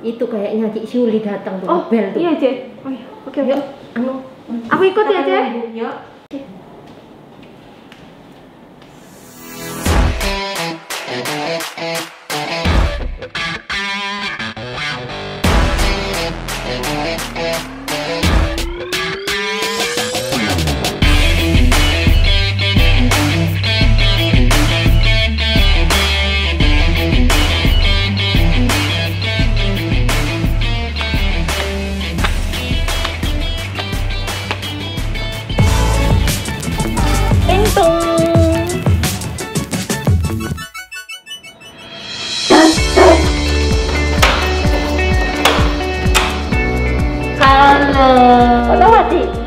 Itu kayaknya Cik Syuli datang tuh. Bel tuh. Iya, Cek. Oh iya. Oke. Yuk, Aku ikut ya, Cek. Yuk.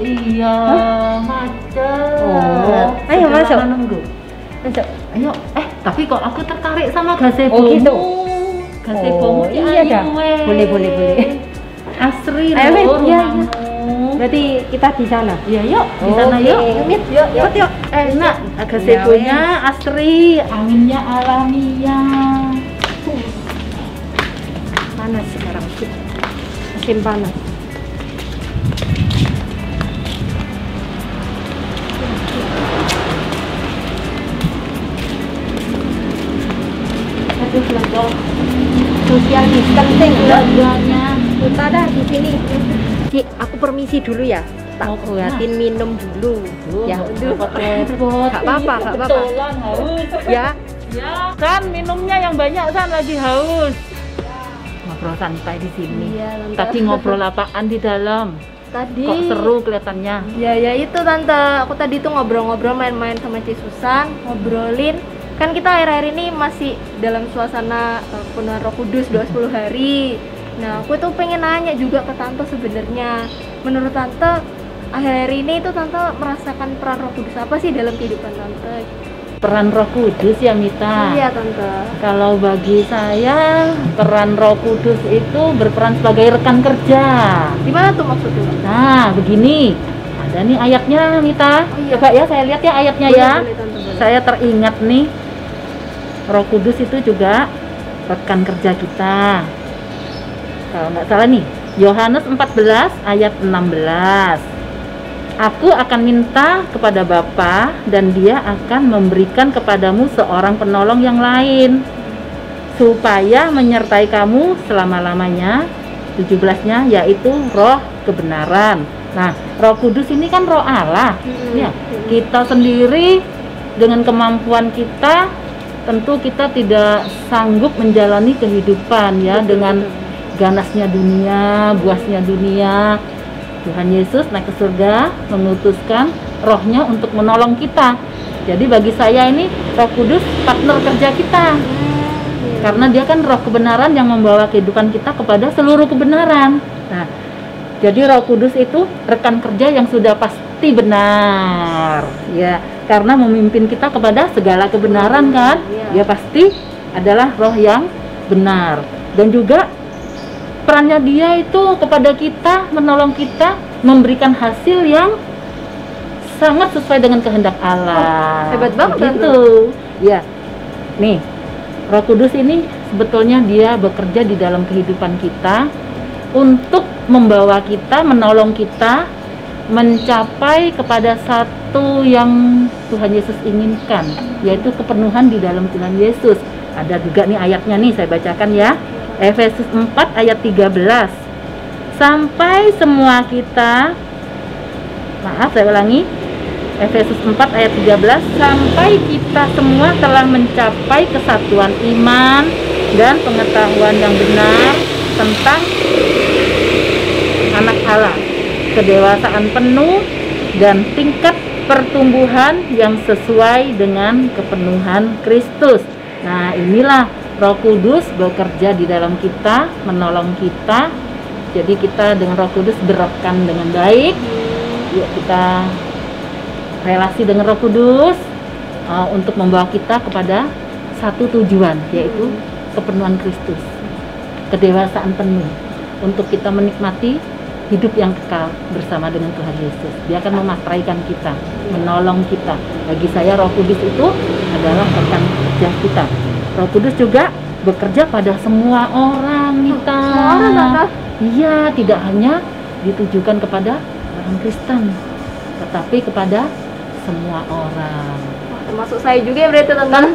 Iya, macet. Ayo masuk. Nunggu. Masuk. Ayo, tapi kok aku tertarik sama gazebo. Gitu. Gazebo iya dah. Boleh. Asri Ayo, loh. iya. Berarti kita di sana. Iya, yuk. Di sana yuk. Yuk. Enak. Gazebonya asri, anginnya alamiah. Panas sekarang. Musim panas. Social distancing Belanjanya. kita dah di sini. Cik, aku permisi dulu ya. Tak buatin minum dulu. Ya, repot. Gak apa-apa. Kebetulan haus. Ya. Ya, kan minumnya yang banyak kan lagi haus. Ngobrol santai di sini. Iya, Tante. Tadi ngobrol apaan di dalam? Tadi Kok seru kelihatannya. Ya itu Tante. Aku tadi tuh ngobrol-ngobrol main-main sama Ci Susan, ngobrolin. Kan kita akhir-akhir ini masih dalam suasana penuhan Roh Kudus 20 hari. Nah, aku tuh pengen nanya juga ke Tante sebenarnya. Menurut Tante, akhir-akhir ini tuh Tante merasakan peran Roh Kudus apa sih dalam kehidupan Tante? Peran Roh Kudus ya, Mita? Iya, Tante. Kalau bagi saya, peran Roh Kudus itu berperan sebagai rekan kerja. Gimana tuh maksudnya? Nah, begini. Ada nih ayatnya, Mita. Oh, iya. Coba ya, saya lihat ya ayatnya ya. Boleh, Tante, boleh. Saya teringat nih, Roh Kudus itu juga rekan kerja kita. Kalau nggak salah nih, Yohanes 14 ayat 16. Aku akan minta kepada Bapa dan Dia akan memberikan kepadamu seorang penolong yang lain supaya menyertai kamu selama-lamanya. 17-nya yaitu Roh kebenaran. Nah, Roh Kudus ini kan Roh Allah. Ya, kita sendiri dengan kemampuan kita tentu kita tidak sanggup menjalani kehidupan ya dengan ganasnya dunia, buasnya dunia. Tuhan Yesus naik ke surga mengutuskan rohnya untuk menolong kita. Jadi bagi saya ini Roh Kudus partner kerja kita. Karena dia kan roh kebenaran yang membawa kehidupan kita kepada seluruh kebenaran. Nah, jadi Roh Kudus itu rekan kerja yang sudah pasti benar. Ya, karena memimpin kita kepada segala kebenaran kan. Dia pasti adalah roh yang benar. Dan juga perannya dia itu kepada kita, menolong kita, memberikan hasil yang sangat sesuai dengan kehendak Allah. Hebat banget gitu. Ya. Nih, Roh Kudus ini sebetulnya dia bekerja di dalam kehidupan kita untuk membawa kita, menolong kita mencapai kepada satu yang Tuhan Yesus inginkan, yaitu kepenuhan di dalam Tuhan Yesus. Ada juga nih ayatnya nih, saya bacakan ya. Efesus 4 ayat 13. Sampai semua kita, saya ulangi, Efesus 4 ayat 13, sampai kita semua telah mencapai kesatuan iman dan pengetahuan yang benar tentang anak Allah, kedewasaan penuh dan tingkat pertumbuhan yang sesuai dengan kepenuhan Kristus. Nah, inilah Roh Kudus bekerja di dalam kita, menolong kita. Jadi kita dengan Roh Kudus berekan dengan baik. Yuk kita relasi dengan Roh Kudus untuk membawa kita kepada satu tujuan, yaitu kepenuhan Kristus, kedewasaan penuh, untuk kita menikmati hidup yang kekal bersama dengan Tuhan Yesus. Dia akan mematraikan kita, menolong kita. Bagi saya Roh Kudus itu adalah rekan kerja kita. Roh Kudus juga bekerja pada semua orang, Mita. Semua orang, Tante? Iya, tidak hanya ditujukan kepada orang Kristen, tetapi kepada semua orang. Wah, termasuk saya juga ya berarti, Tante?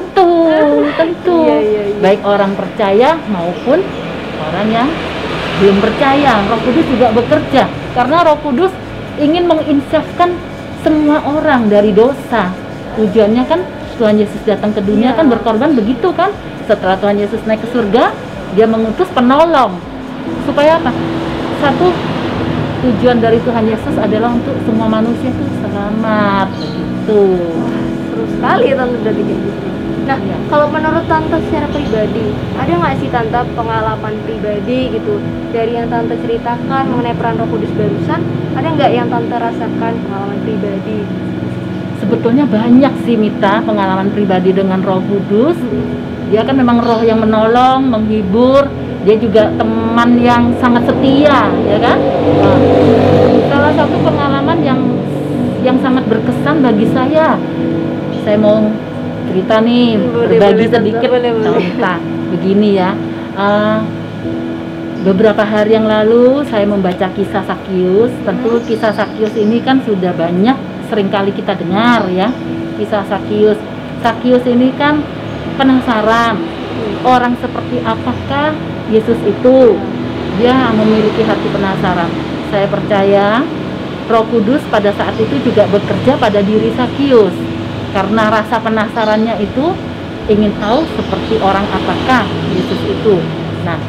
Tentu. Iya. Baik orang percaya maupun orang yang belum percaya. Roh Kudus juga bekerja karena Roh Kudus ingin menginsafkan semua orang dari dosa. Tujuannya kan Tuhan Yesus datang ke dunia kan berkorban begitu kan. Setelah Tuhan Yesus naik ke surga, dia mengutus penolong. Supaya apa? Satu, tujuan dari Tuhan Yesus adalah untuk semua manusia itu selamat begitu. Seru sekali ya, Tante, berarti kayak gitu. Nah, kalau menurut Tante secara pribadi, ada nggak sih Tante pengalaman pribadi gitu dari yang Tante ceritakan mengenai peran Roh Kudus barusan? Ada nggak yang Tante rasakan pengalaman pribadi? Sebetulnya banyak sih, Mita, pengalaman pribadi dengan Roh Kudus. Dia kan memang roh yang menolong, menghibur. Dia juga teman yang sangat setia, ya kan? Nah, salah satu pengalaman yang sangat berkesan bagi saya mau cerita nih, berbagi sedikit. Contoh begini ya, beberapa hari yang lalu saya membaca kisah Sakius. Tentu kisah Sakius ini kan sudah banyak seringkali kita dengar ya, kisah Sakius. Sakius ini kan penasaran, orang seperti apakah Yesus itu. Dia memiliki hati penasaran. Saya percaya Roh Kudus pada saat itu juga bekerja pada diri Sakius, karena rasa penasarannya itu ingin tahu seperti orang apakah Yesus itu. Nah,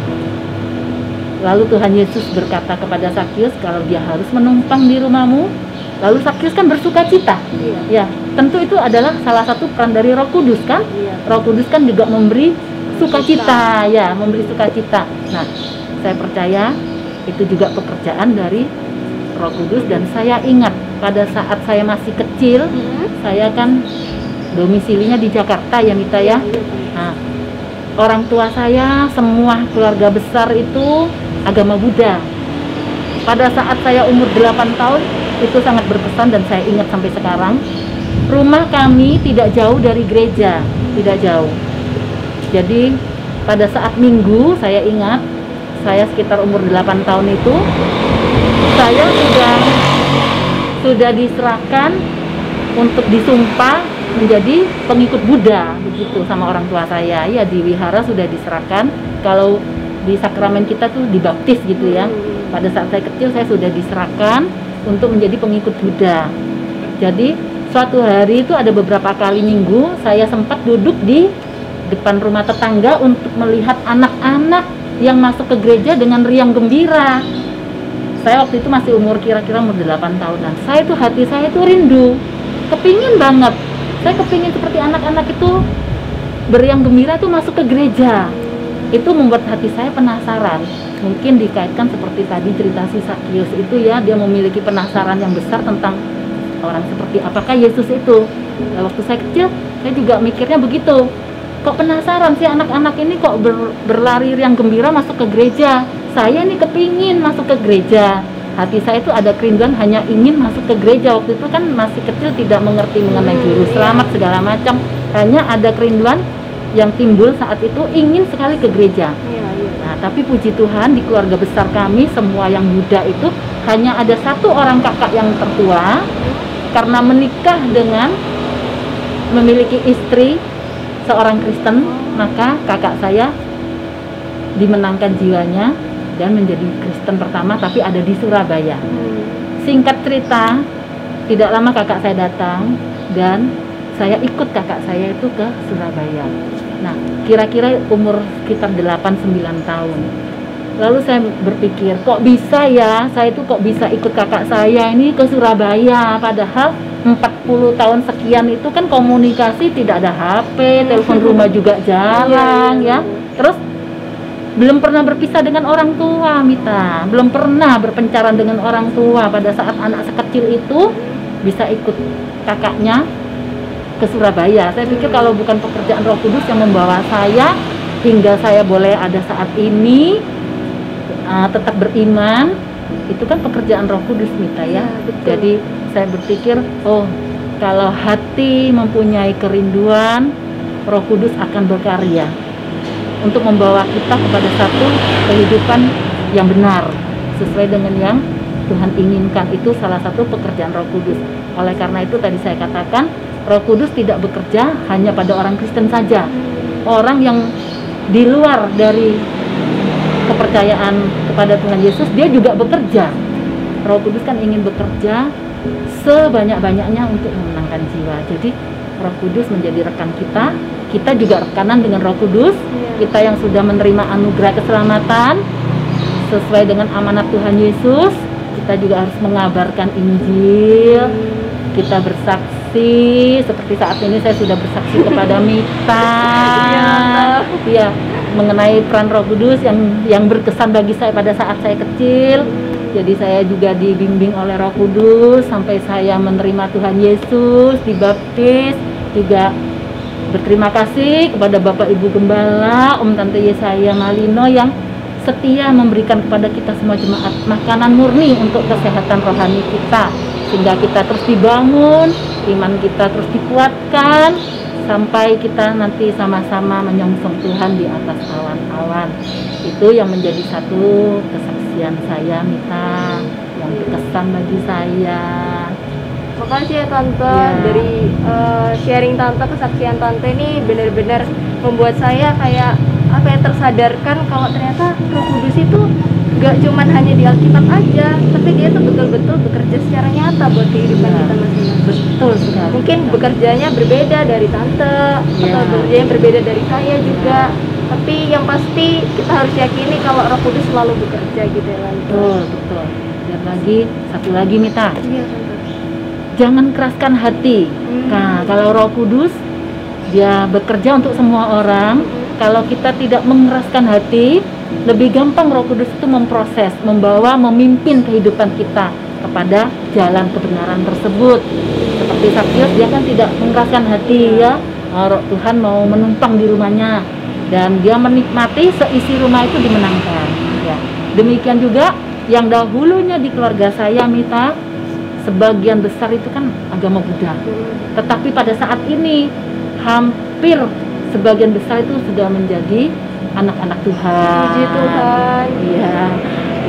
lalu Tuhan Yesus berkata kepada Sakius kalau dia harus menumpang di rumahmu. Lalu Sakius kan bersuka cita. Ya, tentu itu adalah salah satu peran dari Roh Kudus kan. Roh Kudus kan juga memberi sukacita, ya, memberi sukacita. Nah, saya percaya itu juga pekerjaan dari Roh Kudus. Dan saya ingat pada saat saya masih kecil, saya kan domisilinya di Jakarta ya, Mita ya. Nah, orang tua saya semua keluarga besar itu agama Buddha. Pada saat saya umur 8 tahun itu sangat berkesan dan saya ingat sampai sekarang. Rumah kami tidak jauh dari gereja, tidak jauh. Jadi pada saat Minggu, saya ingat saya sekitar umur 8 tahun itu, saya sudah diserahkan untuk disumpah menjadi pengikut Buddha begitu sama orang tua saya. Ya, di wihara sudah diserahkan. Kalau di sakramen kita tuh dibaptis gitu ya. Pada saat saya kecil saya sudah diserahkan untuk menjadi pengikut Buddha. Jadi suatu hari itu ada beberapa kali minggu saya sempat duduk di depan rumah tetangga untuk melihat anak-anak yang masuk ke gereja dengan riang gembira. Saya waktu itu masih kira-kira umur 8 tahunan. Hati saya itu rindu, kepingin banget. Saya kepingin seperti anak-anak itu beriang gembira itu masuk ke gereja. Itu membuat hati saya penasaran. Mungkin dikaitkan seperti tadi cerita si Sakius itu ya, dia memiliki penasaran yang besar tentang orang seperti apakah Yesus itu. Nah, waktu saya kecil, saya juga mikirnya begitu. Kok penasaran sih anak-anak ini kok berlari riang gembira masuk ke gereja. Saya ini kepingin masuk ke gereja. Hati saya itu ada kerinduan hanya ingin masuk ke gereja. Waktu itu kan masih kecil, tidak mengerti mengenai juru selamat segala macam. Hanya ada kerinduan yang timbul saat itu, ingin sekali ke gereja. Nah, tapi puji Tuhan di keluarga besar kami semua yang Buddha itu hanya ada satu orang kakak yang tertua, karena menikah dengan memiliki istri seorang Kristen, maka kakak saya dimenangkan jiwanya dan menjadi Kristen pertama, tapi ada di Surabaya. Singkat cerita, tidak lama kakak saya datang dan saya ikut kakak saya itu ke Surabaya. Nah, kira-kira umur sekitar 8-9 tahun. Lalu saya berpikir, kok bisa ya, saya itu kok bisa ikut kakak saya ini ke Surabaya, padahal 40 tahun sekian itu kan komunikasi tidak ada HP, telepon rumah juga jarang ya. Terus belum pernah berpisah dengan orang tua, Mita. Belum pernah berpencaran dengan orang tua. Pada saat anak sekecil itu bisa ikut kakaknya ke Surabaya. Saya pikir kalau bukan pekerjaan Roh Kudus yang membawa saya hingga saya boleh ada saat ini tetap beriman, itu kan pekerjaan Roh Kudus, Mita ya. Jadi saya berpikir, oh, kalau hati mempunyai kerinduan, Roh Kudus akan berkarya. untuk membawa kita kepada satu kehidupan yang benar sesuai dengan yang Tuhan inginkan. Itu salah satu pekerjaan Roh Kudus. Oleh karena itu tadi saya katakan Roh Kudus tidak bekerja hanya pada orang Kristen saja. Orang yang di luar dari kepercayaan kepada Tuhan Yesus, dia juga bekerja. Roh Kudus kan ingin bekerja sebanyak-banyaknya untuk memenangkan jiwa. Jadi Roh Kudus menjadi rekan kita. Kita juga rekanan dengan Roh Kudus. Kita yang sudah menerima anugerah keselamatan sesuai dengan amanat Tuhan Yesus, kita juga harus mengabarkan Injil. Kita bersaksi seperti saat ini saya sudah bersaksi kepada Mita, ya, mengenai peran Roh Kudus yang berkesan bagi saya pada saat saya kecil. Jadi saya juga dibimbing oleh Roh Kudus sampai saya menerima Tuhan Yesus, dibaptis. Juga berterima kasih kepada Bapak Ibu Gembala, Om Tante Yesaya Malino yang setia memberikan kepada kita semua jemaat makanan murni untuk kesehatan rohani kita, sehingga kita terus dibangun, iman kita terus dikuatkan sampai kita nanti sama-sama menyongsong Tuhan di atas awan-awan. Itu yang menjadi satu kesaksian saya, Mita, yang berkesan bagi saya. Makasih ya Tante, dari sharing Tante, kesaksian Tante ini benar-benar membuat saya kayak tersadarkan kalau ternyata Roh Kudus itu gak cuman hanya di Alkitab aja, tapi dia tuh betul-betul bekerja secara nyata buat kehidupan kita masing-masing. Betul sekali. Mungkin bekerjanya berbeda dari Tante, atau bekerjanya berbeda dari saya juga, tapi yang pasti kita harus yakini kalau Roh Kudus selalu bekerja gitu ya. Betul. Dan satu lagi Mita. Iya Tante. Jangan keraskan hati. Nah, kalau Roh Kudus dia bekerja untuk semua orang. Kalau kita tidak mengeraskan hati, lebih gampang Roh Kudus itu memproses, membawa, memimpin kehidupan kita kepada jalan kebenaran tersebut. Seperti Sakyus, dia kan tidak mengeraskan hati ya. Tuhan mau menumpang di rumahnya dan dia menikmati seisi rumah itu dimenangkan. Ya. Demikian juga yang dahulunya di keluarga saya, Mita, sebagian besar itu kan agama Buddha. Tetapi pada saat ini hampir sebagian besar itu sudah menjadi anak-anak Tuhan. Puji Tuhan. Iya.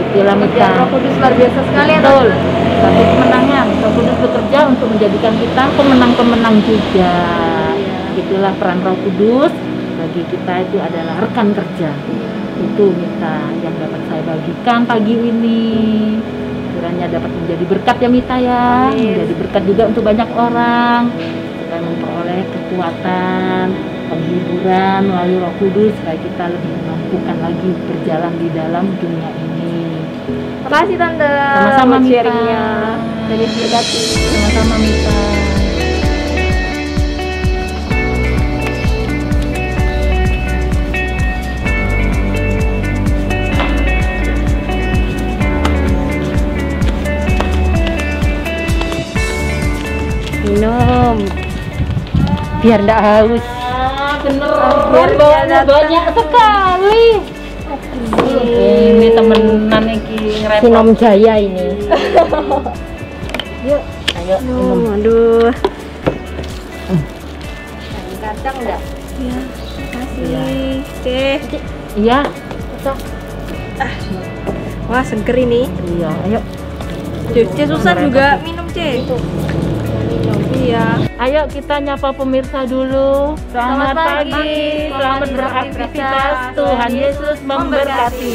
Itulah Mita. Roh Kudus luar biasa sekali ya. Betul. Satu kemenangan. Roh Kudus bekerja untuk menjadikan kita pemenang-pemenang juga. Itulah peran Roh Kudus bagi kita, itu adalah rekan kerja. Itu Mita yang dapat saya bagikan pagi ini. Kiranya dapat menjadi berkat ya Mita ya. Menjadi berkat juga untuk banyak orang supaya memperoleh kekuatan, penghiburan melalui Roh Kudus supaya kita lebih mampukan lagi berjalan di dalam dunia ini. Terima kasih Tante. Sama-sama Mita. Sharingnya. Jadi berkati. Sama-sama Mita. Minum biar ndak haus. Bener, biar banyak sekali. Ini temenan iki ngerepot. Sinom Jaya ini. Yuk, ayo minum. Aduh. Kacang enggak? Ya, makasih. Oke. Iya. Cocok. Wah, seger ini. Iya, ayo. C Susan juga minum, C. Iya. Ayo kita nyapa pemirsa dulu. Selamat pagi, selamat beraktivitas. Tuhan Yesus memberkati.